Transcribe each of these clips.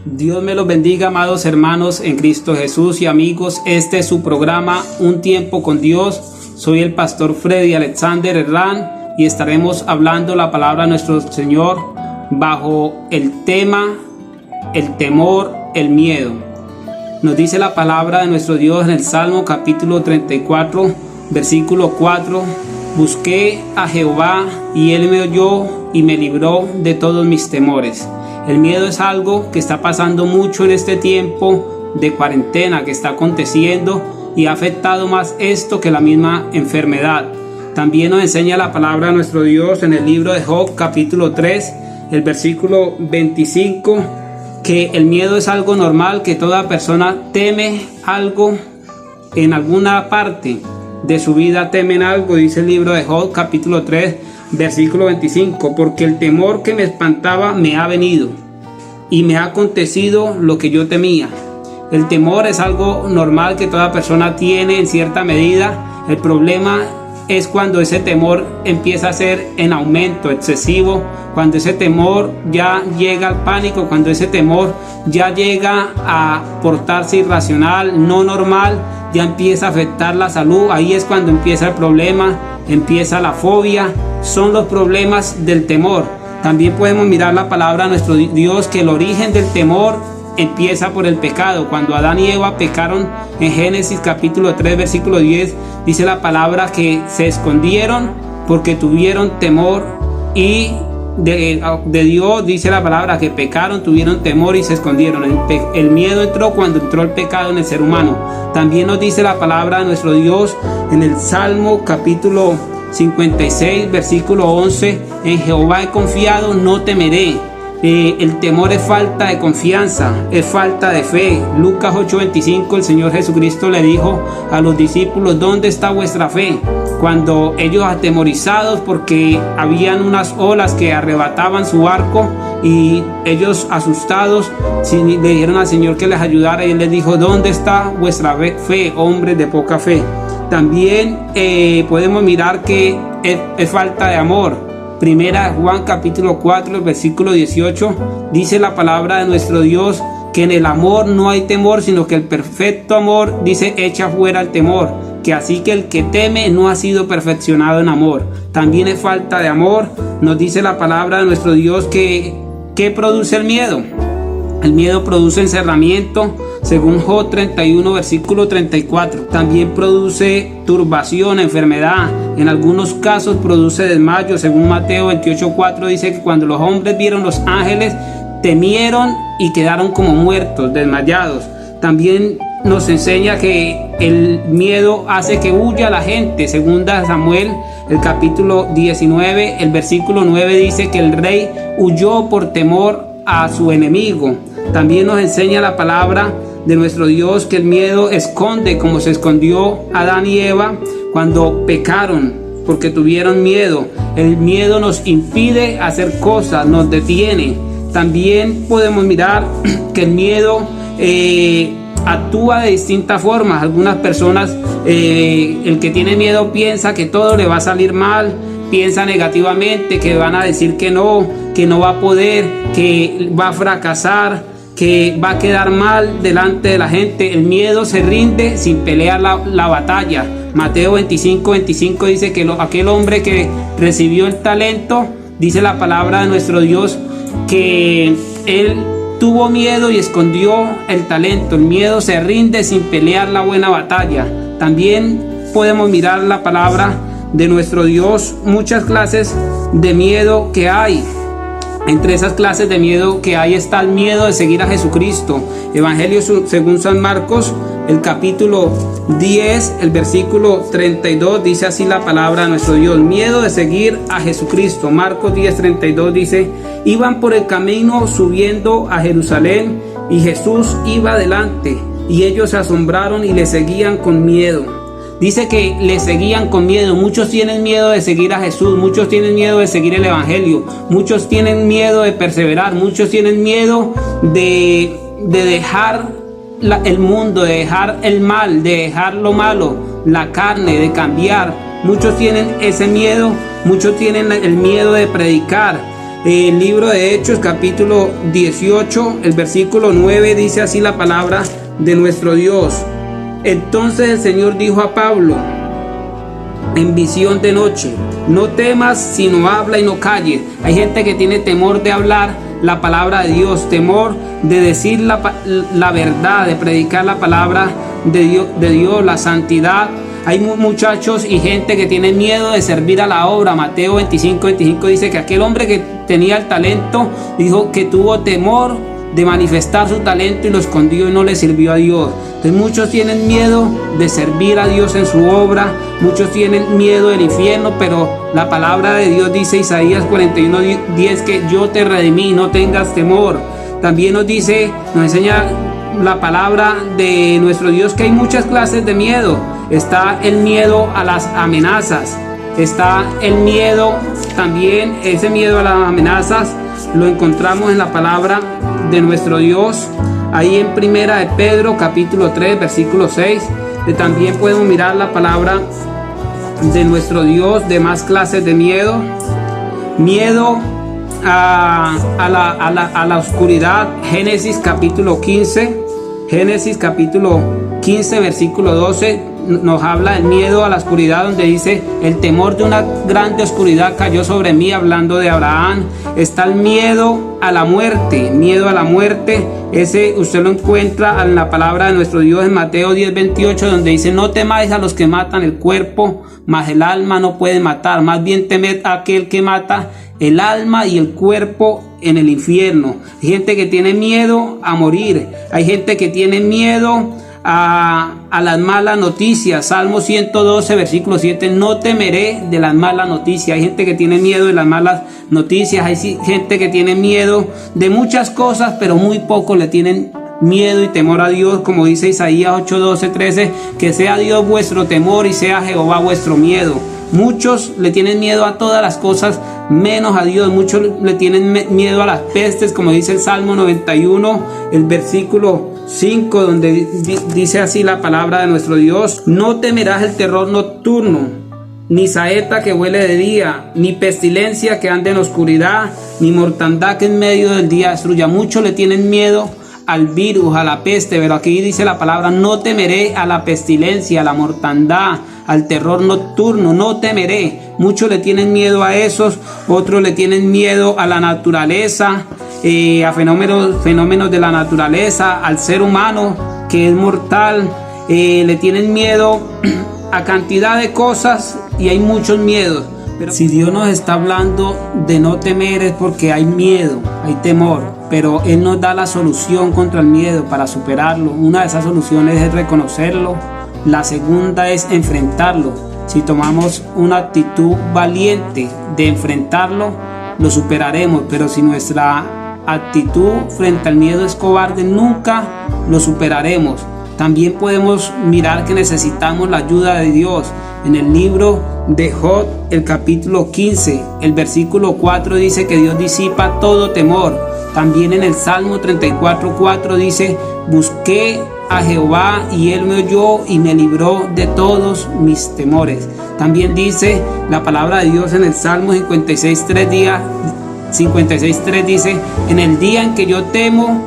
Dios me los bendiga, amados hermanos en Cristo Jesús y amigos. Este es su programa Un Tiempo con Dios. Soy el pastor Freddy Alexander Herrán y estaremos hablando la palabra de nuestro Señor bajo el tema, el temor, el miedo. Nos dice la palabra de nuestro Dios en el Salmo capítulo 34, versículo 4. Busqué a Jehová y Él me oyó y me libró de todos mis temores. El miedo es algo que está pasando mucho en este tiempo de cuarentena que está aconteciendo y ha afectado más esto que la misma enfermedad. También nos enseña la palabra de nuestro Dios en el libro de Job capítulo 3, el versículo 25, que el miedo es algo normal, que toda persona teme algo en alguna parte de su vida, temen algo, dice el libro de Job capítulo 3, versículo 25, porque el temor que me espantaba me ha venido y me ha acontecido lo que yo temía. El temor es algo normal que toda persona tiene en cierta medida. El problema es cuando ese temor empieza a ser en aumento excesivo, cuando ese temor ya llega al pánico, cuando ese temor ya llega a portarse irracional, no normal, ya empieza a afectar la salud. Ahí es cuando empieza el problema, empieza la fobia. Son los problemas del temor. También podemos mirar la palabra de nuestro Dios, que el origen del temor empieza por el pecado. Cuando Adán y Eva pecaron en Génesis capítulo 3 versículo 10, dice la palabra que se escondieron porque tuvieron temor y de Dios. Dice la palabra que pecaron, tuvieron temor y se escondieron. El miedo entró cuando entró el pecado en el ser humano. También nos dice la palabra de nuestro Dios en el Salmo capítulo 56 versículo 11: en Jehová he confiado, no temeré. El temor es falta de confianza, es falta de fe. Lucas 8:25, el Señor Jesucristo le dijo a los discípulos: ¿dónde está vuestra fe? Cuando ellos atemorizados porque habían unas olas que arrebataban su barco, y ellos asustados le dijeron al Señor que les ayudara, y Él les dijo: ¿dónde está vuestra fe, hombres de poca fe? También podemos mirar que es falta de amor. Primera Juan capítulo 4, versículo 18, dice la palabra de nuestro Dios que en el amor no hay temor, sino que el perfecto amor, dice, echa fuera el temor, que así que el que teme no ha sido perfeccionado en amor. También es falta de amor. Nos dice la palabra de nuestro Dios que ¿qué produce el miedo? El miedo produce encerramiento, según Job 31, versículo 34. También produce turbación, enfermedad. En algunos casos produce desmayo. Según Mateo 28:4 dice que cuando los hombres vieron los ángeles, temieron y quedaron como muertos, desmayados. También nos enseña que el miedo hace que huya la gente. Segunda Samuel, el capítulo 19, el versículo 9 dice que el rey huyó por temor a su enemigo. También nos enseña la palabra de nuestro Dios que el miedo esconde, como se escondió Adán y Eva cuando pecaron, porque tuvieron miedo. El miedo nos impide hacer cosas, nos detiene. También podemos mirar que el miedo actúa de distintas formas. Algunas personas, el que tiene miedo piensa que todo le va a salir mal, piensa negativamente, que van a decir que no va a poder, que va a fracasar, que va a quedar mal delante de la gente. El miedo se rinde sin pelear la batalla. Mateo 25:25 dice que aquel hombre que recibió el talento, dice la palabra de nuestro Dios, que él tuvo miedo y escondió el talento. El miedo se rinde sin pelear la buena batalla. También podemos mirar la palabra de nuestro Dios, muchas clases de miedo que hay. Entre esas clases de miedo que hay está el miedo de seguir a Jesucristo. Evangelio según San Marcos, el capítulo 10, el versículo 32, dice así la palabra de nuestro Dios: miedo de seguir a Jesucristo. Marcos 10:32 dice: iban por el camino subiendo a Jerusalén y Jesús iba adelante, y ellos se asombraron y le seguían con miedo. Dice que le seguían con miedo. Muchos tienen miedo de seguir a Jesús, muchos tienen miedo de seguir el Evangelio, muchos tienen miedo de perseverar, muchos tienen miedo de dejar el mundo, de dejar el mal, de dejar lo malo, la carne, de cambiar. Muchos tienen ese miedo, muchos tienen el miedo de predicar. El libro de Hechos, capítulo 18, el versículo 9, dice así la palabra de nuestro Dios. Entonces el Señor dijo a Pablo en visión de noche: no temas, sino habla y no calles. Hay gente que tiene temor de hablar la palabra de Dios, temor de decir la verdad, de predicar la palabra de Dios, la santidad. Hay muchachos y gente que tiene miedo de servir a la obra. Mateo 25:25 dice que aquel hombre que tenía el talento dijo que tuvo temor de manifestar su talento y lo escondió y no le sirvió a Dios. Entonces muchos tienen miedo de servir a Dios en su obra, muchos tienen miedo del infierno, pero la palabra de Dios dice, Isaías 41:10, que yo te redimí, no tengas temor. También nos enseña la palabra de nuestro Dios que hay muchas clases de miedo. Está el miedo a las amenazas, está el miedo también, ese miedo a las amenazas lo encontramos en la palabra de nuestro Dios, ahí en Primera de Pedro, capítulo 3, versículo 6. También podemos mirar la palabra de nuestro Dios de más clases de miedo. Miedo a la oscuridad. Génesis capítulo 15, versículo 12. Nos habla del miedo a la oscuridad, donde dice: el temor de una grande oscuridad cayó sobre mí, hablando de Abraham. Está el miedo a la muerte, ese usted lo encuentra en la palabra de nuestro Dios en Mateo 10:28, donde dice: no temáis a los que matan el cuerpo, mas el alma no puede matar, más bien temed a aquel que mata el alma y el cuerpo en el infierno. Hay gente que tiene miedo a morir, hay gente que tiene miedo a las malas noticias. Salmo 112, versículo 7: no temeré de las malas noticias. Hay gente que tiene miedo de las malas noticias, hay gente que tiene miedo de muchas cosas, pero muy poco le tienen miedo y temor a Dios, como dice Isaías 8, 12, 13, que sea Dios vuestro temor y sea Jehová vuestro miedo. Muchos le tienen miedo a todas las cosas menos a Dios. Muchos le tienen miedo a las pestes, como dice el Salmo 91, el versículo 5, donde dice así la palabra de nuestro Dios: no temerás el terror nocturno, ni saeta que huele de día, ni pestilencia que ande en oscuridad, ni mortandad que en medio del día destruya. Muchos le tienen miedo al virus, a la peste, pero aquí dice la palabra: no temeré a la pestilencia, a la mortandad, al terror nocturno, no temeré. Muchos le tienen miedo a esos, otros le tienen miedo a la naturaleza, a fenómenos de la naturaleza, al ser humano que es mortal, le tienen miedo a cantidad de cosas y hay muchos miedos. Pero si Dios nos está hablando de no temer es porque hay miedo, hay temor, pero Él nos da la solución contra el miedo para superarlo. Una de esas soluciones es reconocerlo, la segunda es enfrentarlo. Si tomamos una actitud valiente de enfrentarlo, lo superaremos, pero si nuestra actitud frente al miedo es cobarde, nunca lo superaremos. También podemos mirar que necesitamos la ayuda de Dios. En el libro de Job, el capítulo 15, el versículo 4 dice que Dios disipa todo temor. También en el Salmo 34:4 dice: busqué a Jehová y Él me oyó y me libró de todos mis temores. También dice la palabra de Dios en el Salmo 56:3 dice: en el día en que yo temo,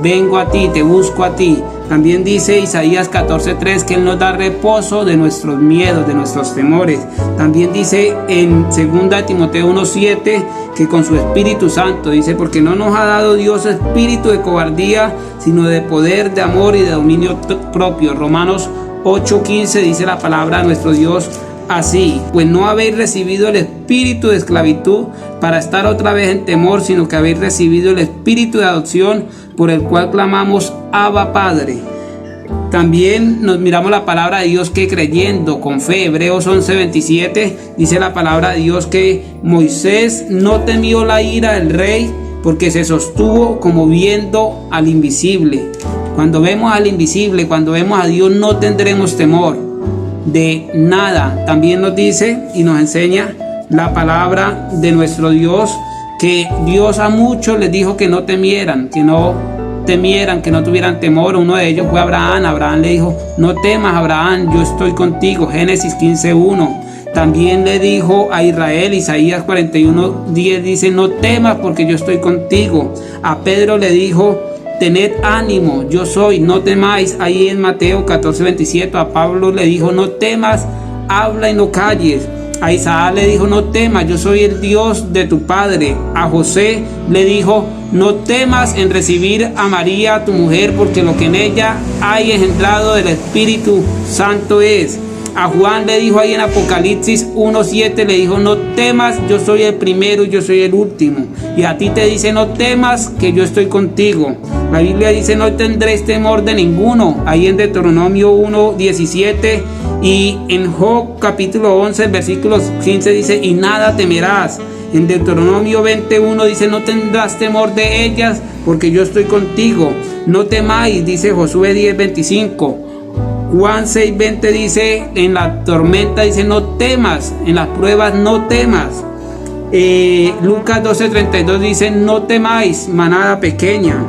vengo a ti, te busco a ti. También dice Isaías 14:3 que Él nos da reposo de nuestros miedos, de nuestros temores. También dice en 2 Timoteo 1:7 que con su Espíritu Santo, dice: porque no nos ha dado Dios espíritu de cobardía, sino de poder, de amor y de dominio propio. Romanos 8:15 dice la palabra de nuestro Dios así: pues no habéis recibido el espíritu de esclavitud para estar otra vez en temor, sino que habéis recibido el espíritu de adopción, por el cual clamamos: Abba, Padre. También nos miramos la palabra de Dios que creyendo con fe, Hebreos 11:27, dice la palabra de Dios que Moisés no temió la ira del rey, porque se sostuvo como viendo al invisible. Cuando vemos al invisible, cuando vemos a Dios, no tendremos temor de nada. También nos dice y nos enseña la palabra de nuestro Dios que Dios a muchos les dijo que no temieran, que no tuvieran temor. Uno de ellos fue Abraham. Abraham le dijo: no temas, Abraham, yo estoy contigo. Génesis 15:1. También le dijo a Israel, Isaías 41:10 dice, no temas porque yo estoy contigo. A Pedro le dijo, tened ánimo, yo soy, no temáis. Ahí en Mateo 14:27 a Pablo le dijo, no temas, habla y no calles. A Isaac le dijo, no temas, yo soy el Dios de tu padre. A José le dijo, no temas en recibir a María tu mujer, porque lo que en ella hay engendrado del Espíritu Santo es. A Juan le dijo ahí en Apocalipsis 1:7, le dijo, no temas, yo soy el primero y yo soy el último. Y a ti te dice, no temas, que yo estoy contigo. La Biblia dice, no tendréis temor de ninguno. Ahí en Deuteronomio 1:17 y en Job capítulo 11, versículos 15 dice, y nada temerás. En Deuteronomio 21 dice, no tendrás temor de ellas, porque yo estoy contigo. No temáis, dice Josué 10:25. Juan 6:20 dice, en la tormenta dice, no temas, en las pruebas no temas. Lucas 12:32 dice, no temáis, manada pequeña.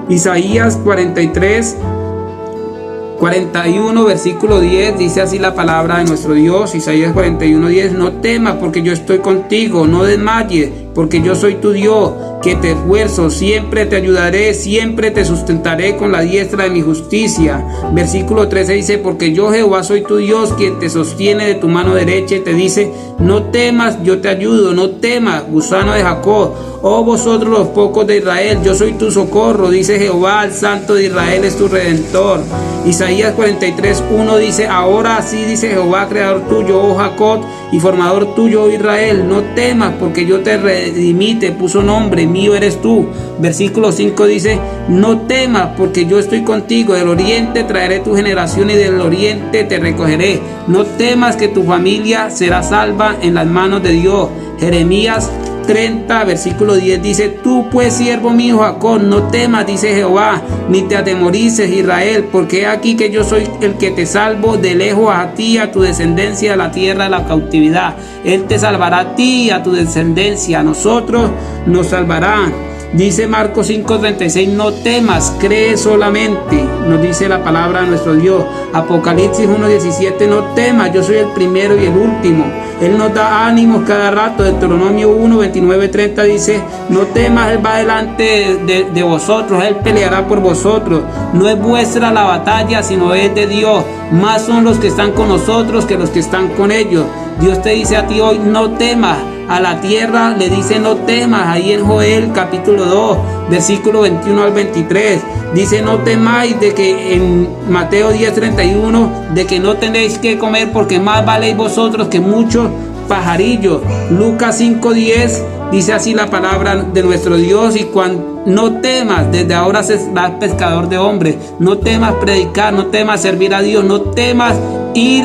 Isaías 41 versículo 10 dice así la palabra de nuestro Dios. Isaías 41:10, no temas porque yo estoy contigo, no desmayes porque yo soy tu Dios, que te esfuerzo, siempre te ayudaré, siempre te sustentaré con la diestra de mi justicia. Versículo 13 dice, porque yo Jehová soy tu Dios, quien te sostiene de tu mano derecha y te dice, no temas, yo te ayudo, no temas, gusano de Jacob, oh vosotros los pocos de Israel, yo soy tu socorro, dice Jehová, el Santo de Israel es tu Redentor. Isaías 43:1 dice, ahora así dice Jehová, creador tuyo, oh Jacob, y formador tuyo, oh Israel, no temas, porque yo te redimí, te puso nombre, mío eres tú. Versículo 5 dice, no temas, porque yo estoy contigo, del oriente traeré tu generación y del oriente te recogeré. No temas, que tu familia será salva en las manos de Dios. Jeremías 30, versículo 10 dice, tú pues siervo mío Jacob, no temas, dice Jehová, ni te atemorices Israel, porque he aquí que yo soy el que te salvo de lejos a ti, a tu descendencia, a la tierra de la cautividad. Él te salvará a ti y a tu descendencia, a nosotros nos salvará. Dice Marcos 5:36, no temas, cree solamente, nos dice la palabra de nuestro Dios. Apocalipsis 1:17, no temas, yo soy el primero y el último. Él nos da ánimos cada rato. Deuteronomio 1:29-30 dice, no temas, Él va delante de vosotros, Él peleará por vosotros. No es vuestra la batalla, sino es de Dios. Más son los que están con nosotros que los que están con ellos. Dios te dice a ti hoy, no temas. A la tierra le dice no temas, ahí en Joel capítulo 2, versículo 21 al 23. Dice no temáis, de que en Mateo 10:31, de que no tenéis que comer porque más valéis vosotros que muchos pajarillos. Lucas 5:10 dice así la palabra de nuestro Dios, y cuando no temas, desde ahora serás pescador de hombres. No temas predicar, no temas servir a Dios, no temas ir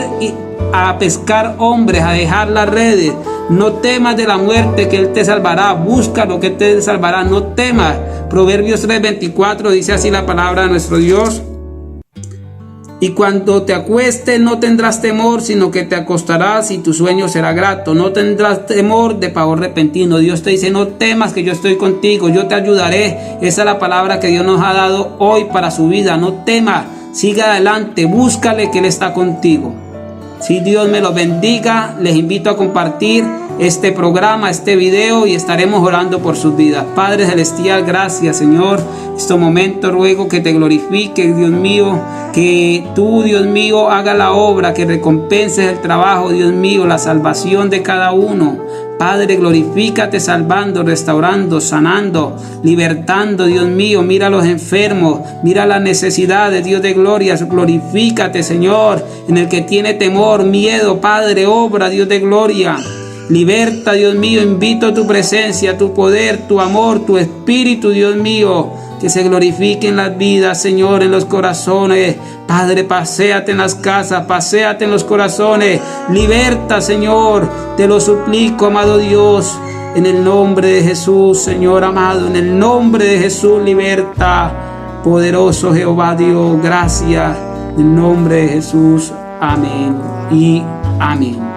a pescar hombres, a dejar las redes. No temas de la muerte, que Él te salvará. Busca lo que Él te salvará, no temas. Proverbios 3:24 dice así la palabra de nuestro Dios. Y cuando te acuestes no tendrás temor, sino que te acostarás y tu sueño será grato. No tendrás temor de pavor repentino. Dios te dice, no temas, que yo estoy contigo, yo te ayudaré. Esa es la palabra que Dios nos ha dado hoy para su vida. No temas, siga adelante, búscale, que Él está contigo. Si Dios me los bendiga, les invito a compartir este programa, este video, y estaremos orando por sus vidas. Padre Celestial, gracias Señor. En este momento ruego que te glorifiques, Dios mío, que tú, Dios mío, haga la obra, que recompenses el trabajo, Dios mío, la salvación de cada uno. Padre, glorifícate salvando, restaurando, sanando, libertando, Dios mío. Mira a los enfermos, mira las necesidades, Dios de gloria. Glorifícate, Señor, en el que tiene temor, miedo, Padre, obra, Dios de gloria. Liberta, Dios mío, invito a tu presencia, tu poder, tu amor, tu espíritu, Dios mío, que se glorifique en las vidas, Señor, en los corazones. Padre, paséate en las casas, paséate en los corazones. Liberta, Señor, te lo suplico, amado Dios, en el nombre de Jesús, Señor amado, en el nombre de Jesús, liberta. Poderoso Jehová Dios, gracias, en el nombre de Jesús, amén y amén.